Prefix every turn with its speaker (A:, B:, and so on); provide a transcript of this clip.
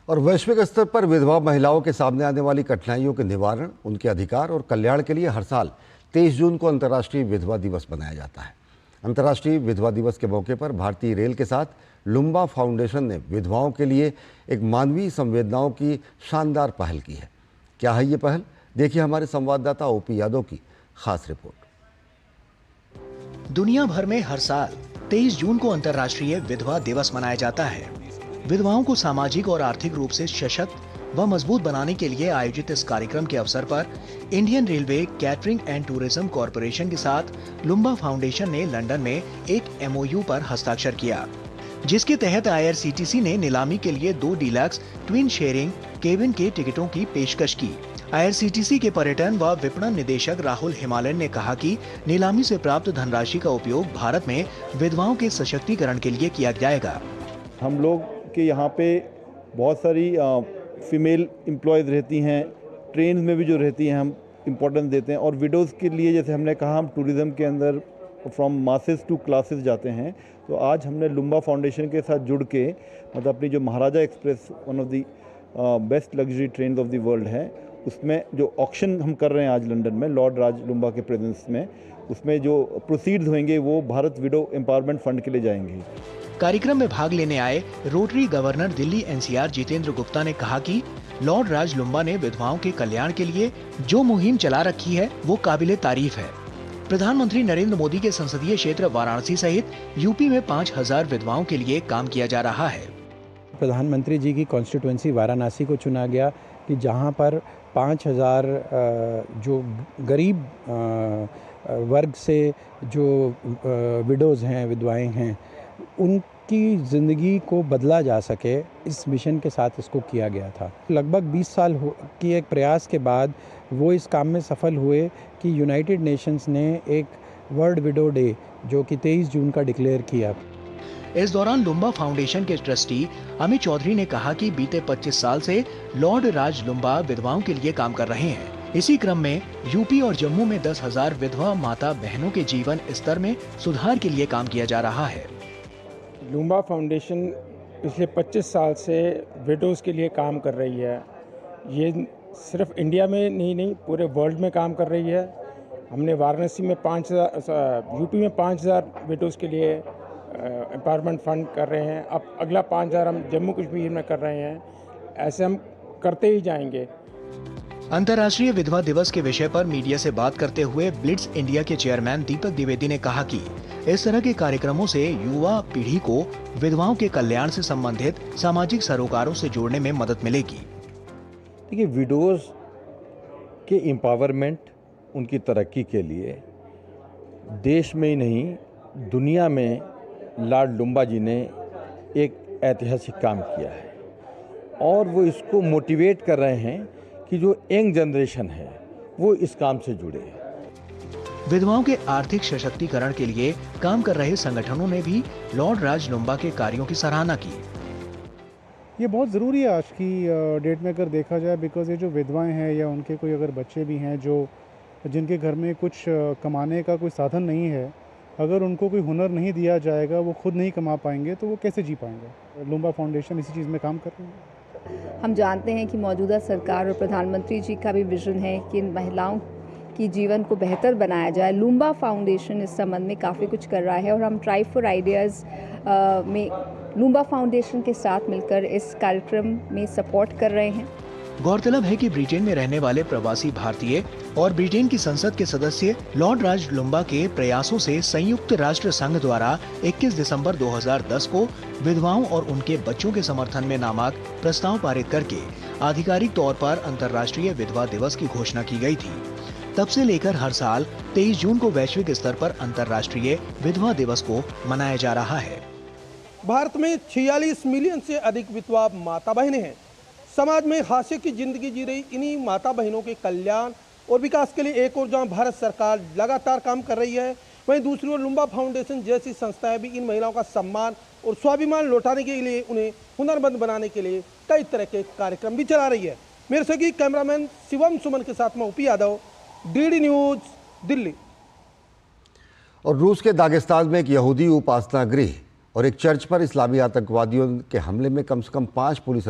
A: और वैश्विक स्तर पर विधवा महिलाओं के सामने आने वाली कठिनाइयों के निवारण, उनके अधिकार और कल्याण के लिए हर साल 23 जून को अंतर्राष्ट्रीय विधवा दिवस मनाया जाता है। अंतर्राष्ट्रीय विधवा दिवस के मौके पर भारतीय रेल के साथ लुम्बा फाउंडेशन ने विधवाओं के लिए एक मानवीय संवेदनाओं की शानदार पहल की है। क्या है ये पहल? देखिए हमारे संवाददाता ओपी यादव की खास रिपोर्ट।
B: दुनिया भर में हर साल 23 जून को अंतर्राष्ट्रीय विधवा दिवस मनाया जाता है। विधवाओं को सामाजिक और आर्थिक रूप से सशक्त व मजबूत बनाने के लिए आयोजित इस कार्यक्रम के अवसर पर Indian railway catering and tourism corporation के साथ लुम्बा फाउंडेशन ने लंदन में एक MOU पर हस्ताक्षर किया, जिसके तहत IRCTC ने नीलामी के लिए 2 डीलक्स ट्विन शेयरिंग केबिन के टिकटों की पेशकश की। IRCTC के पर्यटन व विपणन निदेशक राहुल हिमालयन ने कहा कि नीलामी से प्राप्त धनराशि का उपयोग भारत में विधवाओं के सशक्तिकरण के लिए किया जाएगा।
C: हम लोग के यहाँ पे बहुत सारी फीमेल एम्प्लॉयज़ रहती हैं, ट्रेन में भी जो रहती हैं हम इम्पोर्टेंस देते हैं। और विडोज़ के लिए जैसे हमने कहा, हम टूरिज़्म के अंदर फ्रॉम मासेस टू क्लासेस जाते हैं। तो आज हमने लुम्बा फाउंडेशन के साथ जुड़ के मतलब अपनी जो Maharaja express one of the best luxury train of the world है, उसमें जो ऑक्शन हम कर रहे हैं आज लंदन में लॉर्ड राज लुम्बा के प्रेजेंस में, उसमें जो प्रोसीड्स होंगे वो भारत विडो एम्पावरमेंट फंड के लिए जाएंगे।
B: कार्यक्रम में भाग लेने आए rotary governor Delhi NCR Jitendra Gupta ने कहा कि लॉर्ड राज लुम्बा ने विधवाओं के कल्याण के लिए जो मुहिम चला रखी है वो काबिले तारीफ है। प्रधानमंत्री नरेंद्र मोदी के संसदीय क्षेत्र वाराणसी सहित यूपी में 5000 विधवाओं के लिए काम किया जा रहा है।
D: प्रधानमंत्री जी की कॉन्स्टिट्यूएंसी वाराणसी को चुना गया कि जहां पर 5000 जो गरीब वर्ग से जो विडोज़ हैं, विधवाएं हैं, उनकी ज़िंदगी को बदला जा सके, इस मिशन के साथ इसको किया गया था। लगभग 20 साल की एक प्रयास के बाद वो इस काम में सफल हुए कि यूनाइटेड नेशंस ने एक वर्ल्ड विडो डे जो कि 23 जून का डिक्लेयर किया।
B: इस दौरान लुम्बा फाउंडेशन के ट्रस्टी अमित चौधरी ने कहा कि बीते 25 साल से लॉर्ड राज लुम्बा विधवाओं के लिए काम कर रहे हैं। इसी क्रम में यूपी और जम्मू में 10,000 विधवा माता बहनों के जीवन स्तर में सुधार के लिए काम किया जा रहा है।
E: लुम्बा फाउंडेशन पिछले 25 साल से विडोज़ के लिए काम कर रही है। ये सिर्फ इंडिया में नहीं पूरे वर्ल्ड में काम कर रही है। हमने वाराणसी में 5000, यूपी में 5000 विडोज़ के लिए एम्पावरमेंट फंड कर रहे हैं। अब अगला 5000 हम जम्मू कश्मीर में कर रहे हैं। ऐसे हम करते ही जाएंगे।
B: अंतर्राष्ट्रीय विधवा दिवस के विषय पर मीडिया से बात करते हुए ब्लिट्स इंडिया के चेयरमैन दीपक द्विवेदी ने कहा कि इस तरह के कार्यक्रमों से युवा पीढ़ी को विधवाओं के कल्याण से संबंधित सामाजिक सरोकारों से जोड़ने में मदद मिलेगी।
F: देखिए, विडोज़ के एम्पावरमेंट, उनकी तरक्की के लिए देश में ही नहीं दुनिया में लॉर्ड लुम्बा जी ने एक ऐतिहासिक काम किया है और वो इसको मोटिवेट कर रहे हैं कि जो यंग जनरेशन है वो इस काम से जुड़े।
B: विधवाओं के आर्थिक सशक्तिकरण के लिए काम कर रहे संगठनों ने भी लॉर्ड राज लुम्बा के कार्यों की सराहना की।
G: ये बहुत ज़रूरी है आज की डेट में अगर देखा जाए, बिकॉज ये जो विधवाएं हैं या उनके कोई अगर बच्चे भी हैं जो जिनके घर में कुछ कमाने का कोई साधन नहीं है, अगर उनको कोई हुनर नहीं दिया जाएगा, वो खुद नहीं कमा पाएंगे तो वो कैसे जी पाएंगे। लुम्बा फाउंडेशन इसी चीज़ में काम कर रही है।
H: हम जानते हैं कि मौजूदा सरकार और प्रधानमंत्री जी का भी विजन है कि इन महिलाओं की जीवन को बेहतर बनाया जाए। लुम्बा फाउंडेशन इस संबंध में काफ़ी कुछ कर रहा है और हम ट्राई फॉर आइडियाज़ में लुम्बा फाउंडेशन के साथ मिलकर इस कार्यक्रम में सपोर्ट कर रहे हैं।
B: गौरतलब है कि ब्रिटेन में रहने वाले प्रवासी भारतीय और ब्रिटेन की संसद के सदस्य लॉर्ड राज लुम्बा के प्रयासों से संयुक्त राष्ट्र संघ द्वारा 21 दिसंबर 2010 को विधवाओं और उनके बच्चों के समर्थन में नामक प्रस्ताव पारित करके आधिकारिक तौर पर अंतर्राष्ट्रीय विधवा दिवस की घोषणा की गई थी। तब से लेकर हर साल 23 जून को वैश्विक स्तर पर अंतर्राष्ट्रीय विधवा दिवस को मनाया जा रहा है।
I: भारत में 46 मिलियन से अधिक विधवा माता बहनें हैं। समाज में हाशिए की जिंदगी जी रही इन्हीं माता बहनों के कल्याण और विकास के लिए एक और जहां भारत सरकार लगातार काम कर रही है, वहीं दूसरी ओर लुम्बा फाउंडेशन जैसी संस्थाएं भी इन महिलाओं का सम्मान और स्वाभिमान लौटाने के लिए, उन्हें हुनरमंद बनाने के लिए कई तरह के कार्यक्रम भी चला रही है। मेरे सगी कैमरामैन शिवम सुमन के साथ में OP Yadav, DD news, Delhi.
A: और रूस के दागिस्तान में एक यहूदी उपासना गृह और एक चर्च पर इस्लामी आतंकवादियों के हमले में कम से कम 5 पुलिस